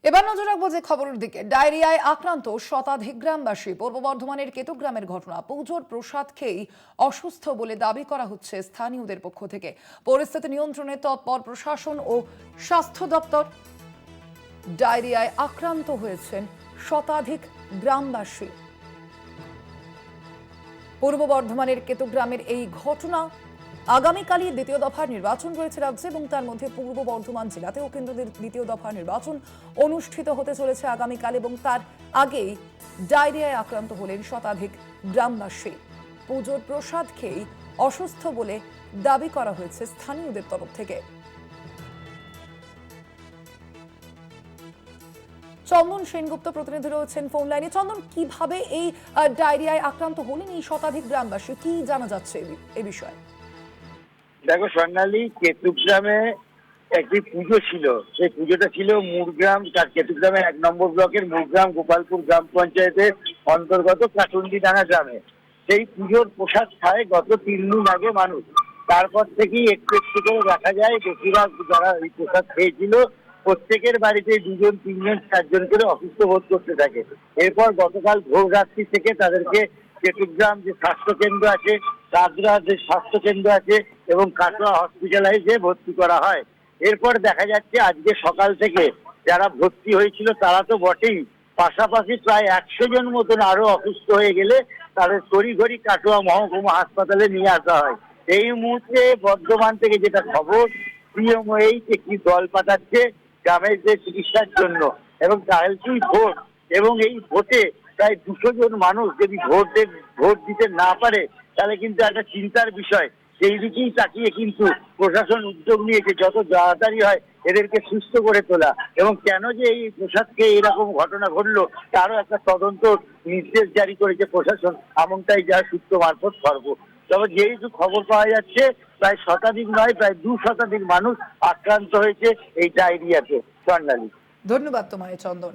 এবার নজর রাখবো যে খবরের দিকে। ডায়রিয়ায় আক্রান্ত শতাধিক গ্রামবাসী। পূর্ব বর্ধমানের কেতুগ্রামের ঘটনা। পুজোর প্রসাদ খেয়েই অসুস্থ বলে দাবি করা হচ্ছে স্থানীয়দের পক্ষ থেকে। পরিস্থিতি নিয়ন্ত্রণে তৎপর প্রশাসন ও স্বাস্থ্য দপ্তর। ডায়রিয়ায় আক্রান্ত হয়েছেন শতাধিক গ্রামবাসী। পূর্ব বর্ধমানের কেতুগ্রামের এই ঘটনা। আগামীকালই দ্বিতীয় দফার নির্বাচন রয়েছে রাজ্যে এবং তার মধ্যে পূর্ব বর্ধমান জেলাতেও কিন্তু দ্বিতীয় দফার নির্বাচন অনুষ্ঠিত হতে চলেছে আগামীকাল, এবং তার আগেই ডায়রিয়ায় আক্রান্ত হলেন শতাধিক গ্রামবাসী। পুজোর প্রসাদ খেয়েই অসুস্থ বলে দাবি করা হয়েছে স্থানীয়দের তরফ থেকে। চন্দন সেনগুপ্ত প্রতিনিধি রয়েছেন ফোন লাইনে। চন্দন, কিভাবে এই ডায়রিয়ায় আক্রান্ত হলেন এই শতাধিক গ্রামবাসী, কি জানা যাচ্ছে এ বিষয়ে? দেখো স্বর্ণালী, কেতুগ্রামে একটি পুজো ছিল। সেই পুজোটা ছিল মুরগ্রাম, কেতুগ্রামে 1 নম্বর ব্লকের মুরগ্রাম গোপালপুর গ্রাম পঞ্চায়েতের অন্তর্গত কাটুন্ডিডাঙ্গা গ্রামে। সেই পুজোর প্রসাদ খায় গত 3 দিন আগে মানুষ। তারপর থেকেই একটু একটু করে দেখা যায় বেশিরভাগ যারা এই প্রসাদ খেয়েছিল প্রত্যেকের বাড়িতে 2জন 3জন 4জন করে অসুস্থ বোধ করতে থাকে। এরপর গতকাল ভোর রাত্রি থেকে তাদেরকে কেতুগ্রাম যে স্বাস্থ্য কেন্দ্র আছে, কাদরা যে স্বাস্থ্য কেন্দ্র আছে এবং কাটোয়া হসপিটালাইজে ভর্তি করা হয়। এরপর দেখা যাচ্ছে আজকে সকাল থেকে যারা ভর্তি হয়েছিল তারা তো বটেই, পাশাপাশি প্রায় 100 জন মতন আরো অসুস্থ হয়ে গেলে তাদের তড়িঘড়ি কাটোয়া মহকুমা হাসপাতালে নিয়ে আসা হয়। এই মুহূর্তে বর্ধমান থেকে যেটা খবর, সিএমওএইচ একটি দল পাঠাচ্ছে গ্রামের যে চিকিৎসার জন্য, এবং কালকেই ভোট, এবং এই ভোটে প্রায় 200 জন মানুষ যদি ভোট দিতে না পারে তাহলে কিন্তু একটা চিন্তার বিষয়। সেই দিকেই তাকিয়ে কিন্তু প্রশাসন উদ্যোগ নিয়েছে যত তাড়াতাড়ি হয় এদেরকে সুস্থ করে তোলা, এবং কেন যে এই প্রসাদকে এরকম ঘটনা ঘটলো তারও একটা তদন্ত নির্দেশ জারি করেছে প্রশাসন, এমনটাই যা সূত্র মারফত খবর। তবে যেহেতু খবর পাওয়া যাচ্ছে প্রায় শতাধিক নয়, প্রায় 2 শতাধিক মানুষ আক্রান্ত হয়েছে এই ডায়রিয়াতে। স্বর্ণালী, ধন্যবাদ তোমায় চন্দন।